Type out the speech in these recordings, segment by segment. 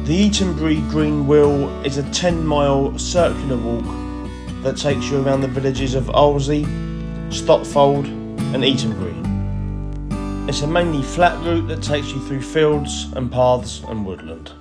The Eatonbury Green Wheel is a 10-mile circular walk that takes you around the villages of Arlesey, Stotfold and Eatonbury. It's a mainly flat route that takes you through fields and paths and woodland.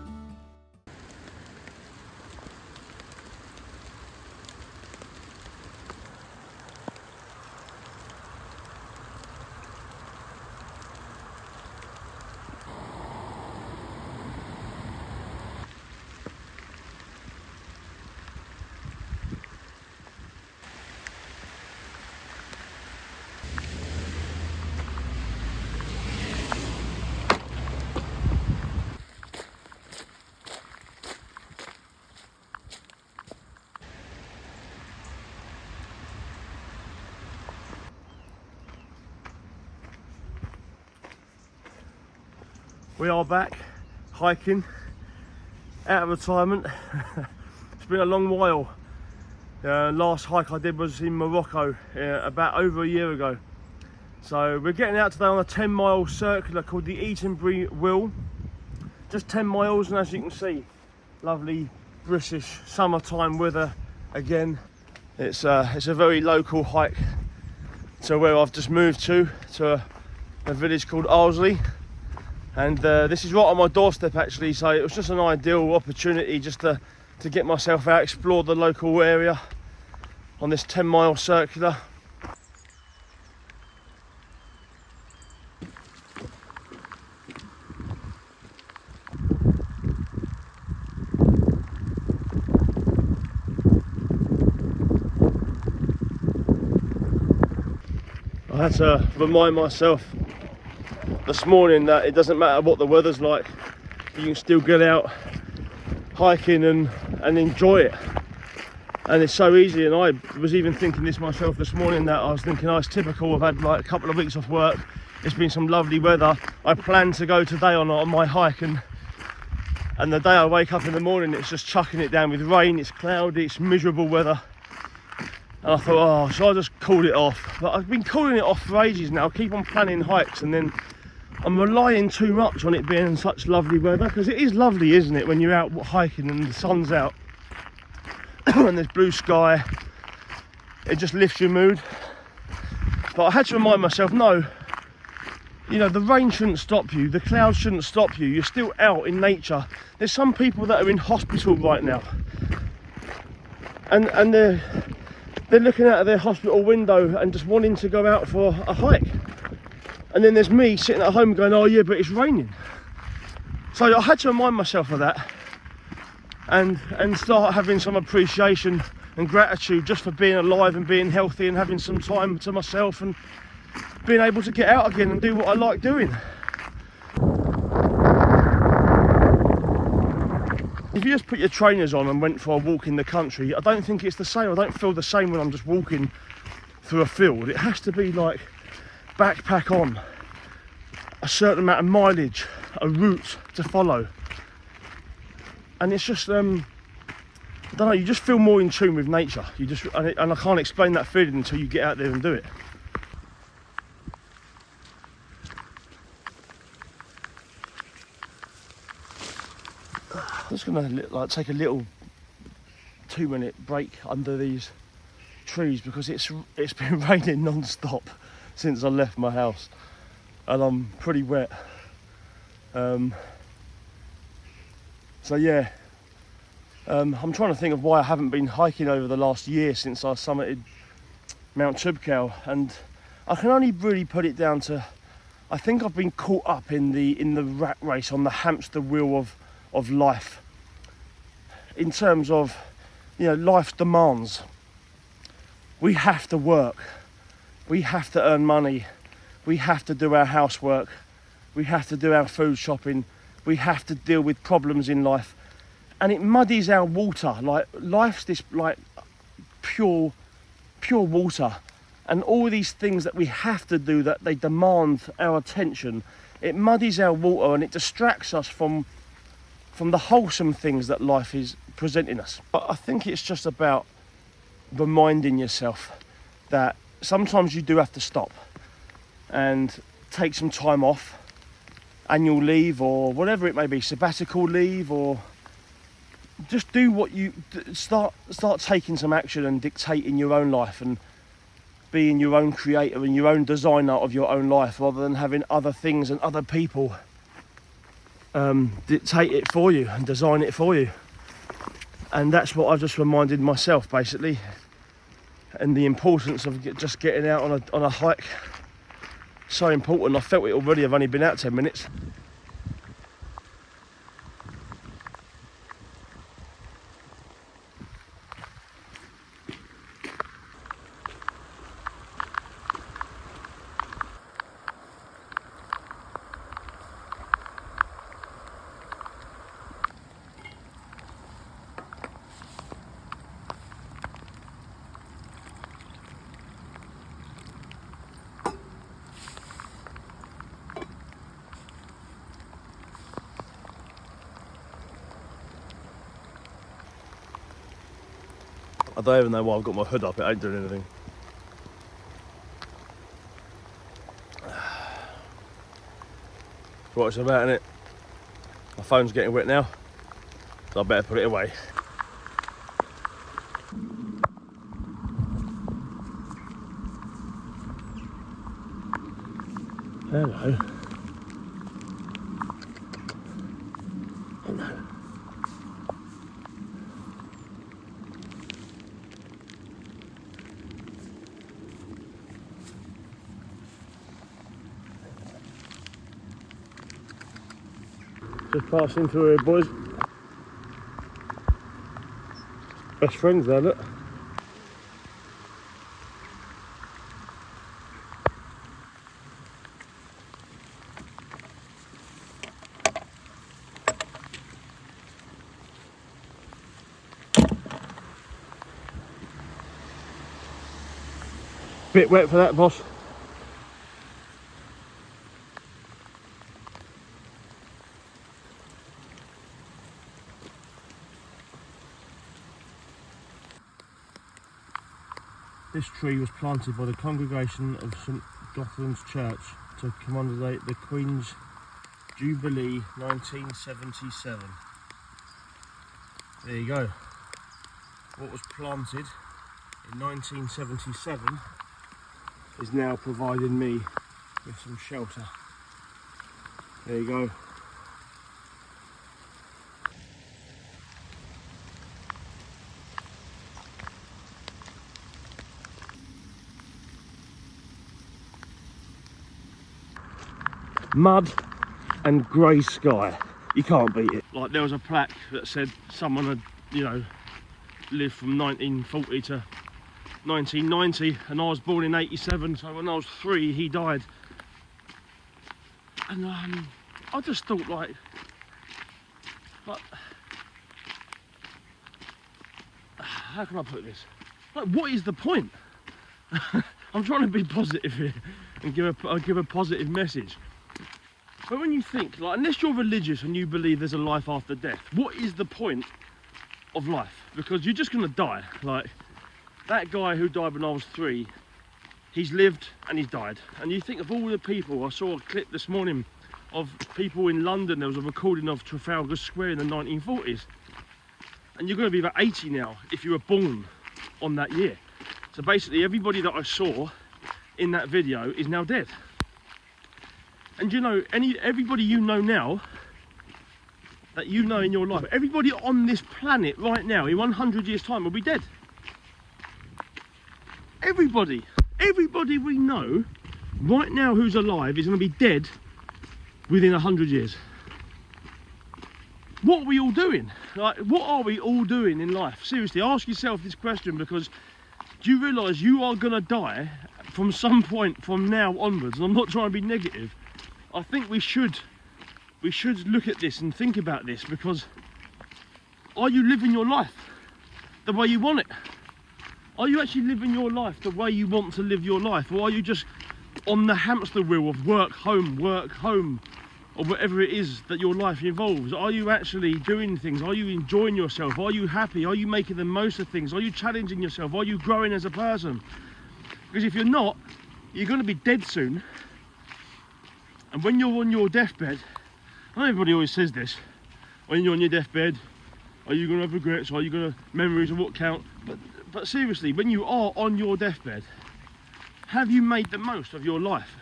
We are back hiking out of retirement. It's been a long while. Last hike I did was in Morocco about over a year ago. So we're getting out today on a 10-mile circular called the Eatonbury Wheel. Just 10 miles, and as you can see, lovely British summertime weather again. It's a very local hike to where I've just moved to a village called Arlesey. And this is right on my doorstep actually, so it was just an ideal opportunity just to get myself out, explore the local area on this 10-mile circular. I had to remind myself this morning that it doesn't matter what the weather's like, you can still get out hiking and enjoy it. And it's so easy, and I was even thinking this myself this morning, that I was thinking, oh, it's typical, I've had like a couple of weeks off work, it's been some lovely weather, I planned to go today on my hike, and the day I wake up in the morning it's just chucking it down with rain, it's cloudy, it's miserable weather. And I thought, oh, so I just called it off. But I've been calling it off for ages now. I keep on planning hikes and then I'm relying too much on it being such lovely weather, because it is lovely, isn't it, when you're out hiking and the sun's out and there's blue sky. It just lifts your mood. But I had to remind myself, no, you know, the rain shouldn't stop you, the clouds shouldn't stop you, you're still out in nature. There's some people that are in hospital right now and they're looking out of their hospital window and just wanting to go out for a hike. And then there's me sitting at home going, oh yeah, but it's raining. So I had to remind myself of that and start having some appreciation and gratitude just for being alive and being healthy and having some time to myself and being able to get out again and do what I like doing. If you just put your trainers on and went for a walk in the country, I don't think it's the same. I don't feel the same when I'm just walking through a field. It has to be like backpack on, a certain amount of mileage, a route to follow. And it's just, I don't know, you just feel more in tune with nature. And I can't explain that feeling until you get out there and do it. I'm just gonna take a little 2-minute break under these trees because it's been raining non-stop since I left my house and I'm pretty wet. So yeah, I'm trying to think of why I haven't been hiking over the last year since I summited Mount Tubkal, and I can only really put it down to, I think I've been caught up in the rat race on the hamster wheel of life, in terms of, you know, life's demands. We have to work, we have to earn money, we have to do our housework, we have to do our food shopping, we have to deal with problems in life, and it muddies our water. Like, life's this like pure water, and all these things that we have to do, that they demand our attention, it muddies our water and it distracts us from the wholesome things that life is presenting us. But I think it's just about reminding yourself that sometimes you do have to stop and take some time off, annual leave or whatever it may be, sabbatical leave or just do what you start taking some action and dictating your own life and being your own creator and your own designer of your own life, rather than having other things and other people dictate it for you and design it for you. And that's what I've just reminded myself, basically, and the importance of just getting out on a hike. So important. I felt it already. I've only been out 10 minutes. I don't even know why I've got my hood up, it ain't doing anything. What it's about, innit? My phone's getting wet now, so I better put it away. Hello. Hello. Just passing through here, boys. Best friends there, look. Bit wet for that, boss. This tree was planted by the congregation of St Gothland's Church to commemorate the Queen's Jubilee 1977. There you go. What was planted in 1977 is now providing me with some shelter. There you go. Mud and grey sky, you can't beat it. Like, there was a plaque that said someone had, you know, lived from 1940 to 1990, and I was born in 87, so when I was 3 he died. And I just thought, like how can I put this? Like, what is the point? I'm trying to be positive here and give a positive message. But when you think, like, unless you're religious and you believe there's a life after death, what is the point of life? Because you're just gonna die. Like, that guy who died when I was 3, he's lived and he's died. And you think of all the people, I saw a clip this morning of people in London. There was a recording of Trafalgar Square in the 1940s. And you're gonna be about 80 now if you were born on that year. So basically everybody that I saw in that video is now dead. And you know, everybody you know now, that you know in your life, everybody on this planet right now in 100 years time will be dead. Everybody we know right now who's alive is going to be dead within 100 years. What are we all doing? Like, what are we all doing in life? Seriously, ask yourself this question, because do you realise you are going to die from some point from now onwards? And I'm not trying to be negative. I think we should look at this and think about this, because are you living your life the way you want it? Are you actually living your life the way you want to live your life? Or are you just on the hamster wheel of work, home, or whatever it is that your life involves? Are you actually doing things? Are you enjoying yourself? Are you happy? Are you making the most of things? Are you challenging yourself? Are you growing as a person? Because if you're not, you're going to be dead soon. And when you're on your deathbed, I know everybody always says this, when you're on your deathbed, Are you going to have regrets? Are you going to memories of what count? But seriously, when you are on your deathbed, have you made the most of your life?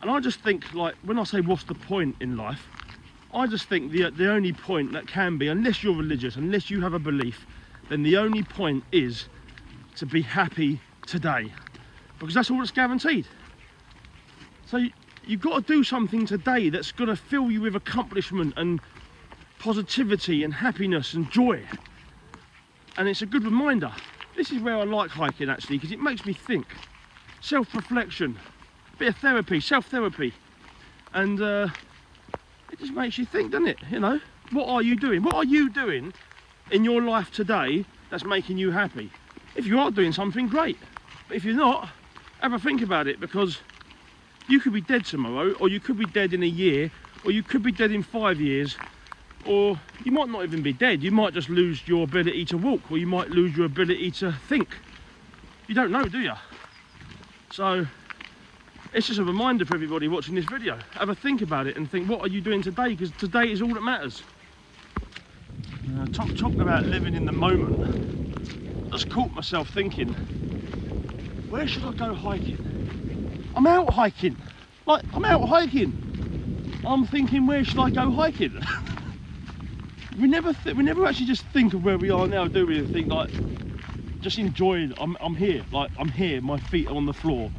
And I just think, like, when I say what's the point in life, I just think the only point that can be, unless you're religious, unless you have a belief, then the only point is to be happy today, because that's all that's guaranteed. So you've got to do something today that's going to fill you with accomplishment and positivity and happiness and joy. And it's a good reminder. This is where I like hiking, actually, because it makes me think. Self-reflection, bit of therapy, self-therapy. And it just makes you think, doesn't it? You know, what are you doing? What are you doing in your life today that's making you happy? If you are doing something, great. But if you're not, have a think about it, because you could be dead tomorrow, or you could be dead in a year, or you could be dead in 5 years, or you might not even be dead. You might just lose your ability to walk, or you might lose your ability to think. You don't know, do you? So it's just a reminder for everybody watching this video. Have a think about it and think, what are you doing today? Because today is all that matters. Talking about living in the moment, I just caught myself thinking, where should I go hiking? I'm out hiking. Like, I'm out hiking. I'm thinking, where should I go hiking? we never actually just think of where we are now, do we? And think, like, just enjoy it. I'm here. Like, I'm here. My feet are on the floor.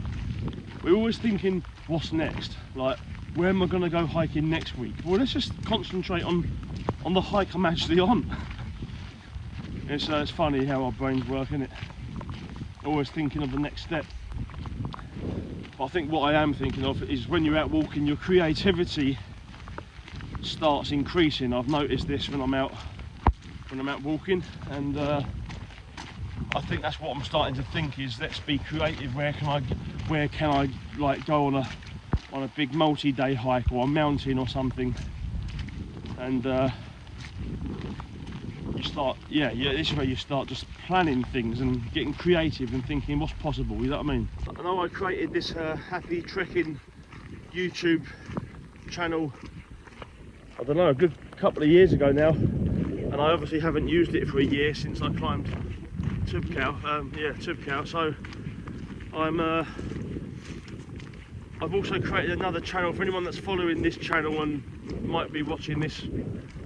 We're always thinking, what's next? Like, where am I going to go hiking next week? Well, let's just concentrate on the hike I'm actually on. It's funny how our brains work, isn't it? Always thinking of the next step. But I think what I am thinking of is, when you're out walking, your creativity starts increasing. I've noticed this when I'm out walking, and I think that's what I'm starting to think is, let's be creative. Where can I like go on a big multi-day hike, or a mountain or something? And you start, yeah, this is where you start just planning things and getting creative and thinking what's possible. You know what I mean? I know I created this happy trekking YouTube channel, I don't know, a good couple of years ago now, and I obviously haven't used it for a year since I climbed Tubkau. So I've also created another channel for anyone that's following this channel and might be watching this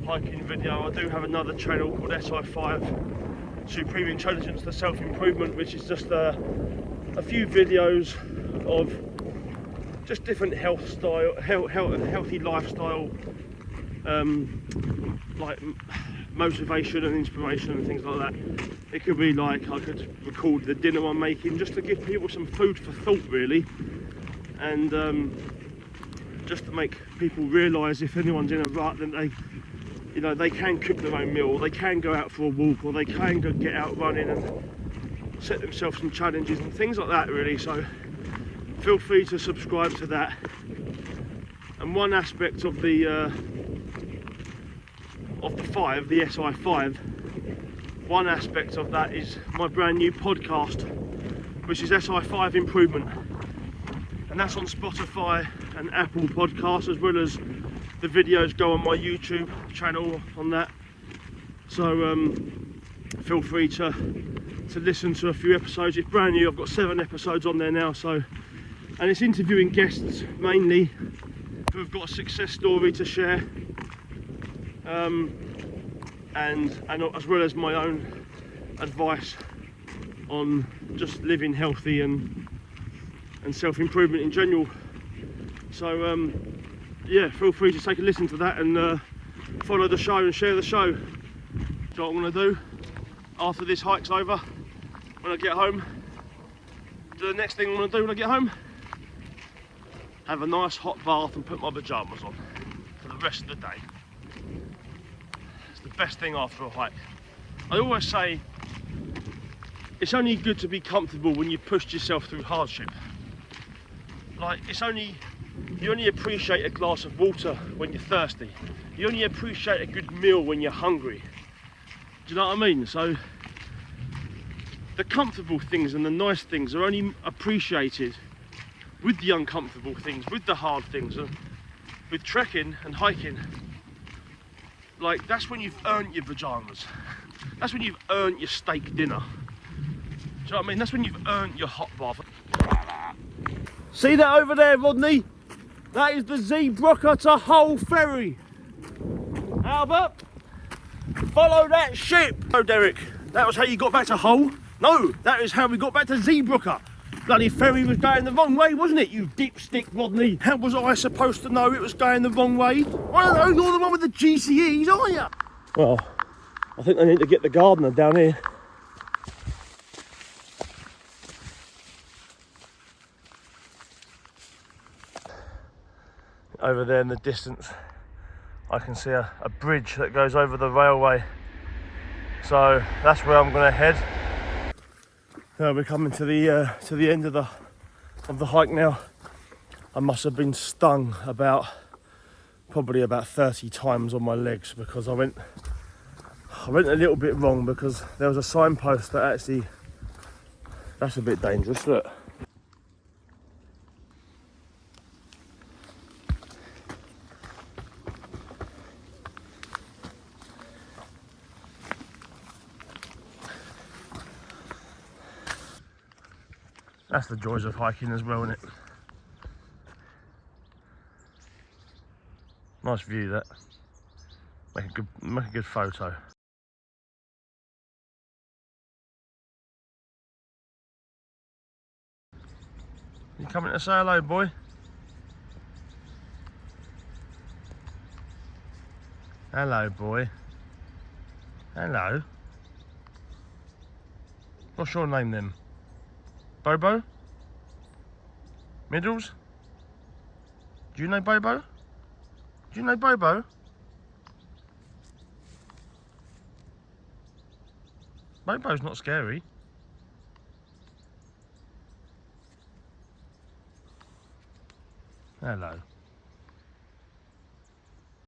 hiking video. I do have another channel called SI5 Supreme Intelligence to Self-Improvement, which is just a few videos of just different healthy lifestyle, like motivation and inspiration and things like that. It could be like, I could record the dinner I'm making, just to give people some food for thought, really, and just to make people realise, if anyone's in a rut, then they can cook their own meal, they can go out for a walk, or they can go get out running and set themselves some challenges and things like that, really. So feel free to subscribe to that. And one aspect of the SI5, one aspect of that is my brand new podcast, which is SI5 Improvement, and that's on Spotify and Apple Podcasts, as well as the videos go on my YouTube channel on that. So feel free to listen to a few episodes. It's brand new. I've got 7 episodes on there now. So, and it's interviewing guests mainly who have got a success story to share, and as well as my own advice on just living healthy and self-improvement in general. So yeah, feel free to take a listen to that and follow the show and share the show. So what I'm going to do after this hike's over, when I get home, the next thing I'm going to do when I get home, have a nice hot bath and put my pyjamas on for the rest of the day. It's the best thing after a hike. I always say it's only good to be comfortable when you've pushed yourself through hardship. Like, you only appreciate a glass of water when you're thirsty. You only appreciate a good meal when you're hungry. Do you know what I mean? So the comfortable things and the nice things are only appreciated with the uncomfortable things, with the hard things. And with trekking and hiking, like, that's when you've earned your pajamas. That's when you've earned your steak dinner. Do you know what I mean? That's when you've earned your hot bath. See that over there, Rodney? That is the Zeebrugge to Hull ferry. Albert, follow that ship. Oh, Derek, that was how you got back to Hull? No, that is how we got back to Zeebrugge. Bloody ferry was going the wrong way, wasn't it, you dipstick, Rodney? How was I supposed to know it was going the wrong way? I don't know, you're the one with the GCEs, are you? Well, I think they need to get the gardener down here. Over there in the distance, I can see a bridge that goes over the railway. So that's where I'm going to head. We're coming to the end of the hike now. I must have been stung probably about 30 times on my legs, because I went a little bit wrong, because there was a signpost that actually, that's a bit dangerous, look. That's the joys of hiking as well, isn't it? Nice view, that. Make a good photo. You coming to say hello, boy? Hello, boy. Hello. What's your name then? Bobo? Middles? Do you know Bobo? Do you know Bobo? Bobo's not scary. Hello.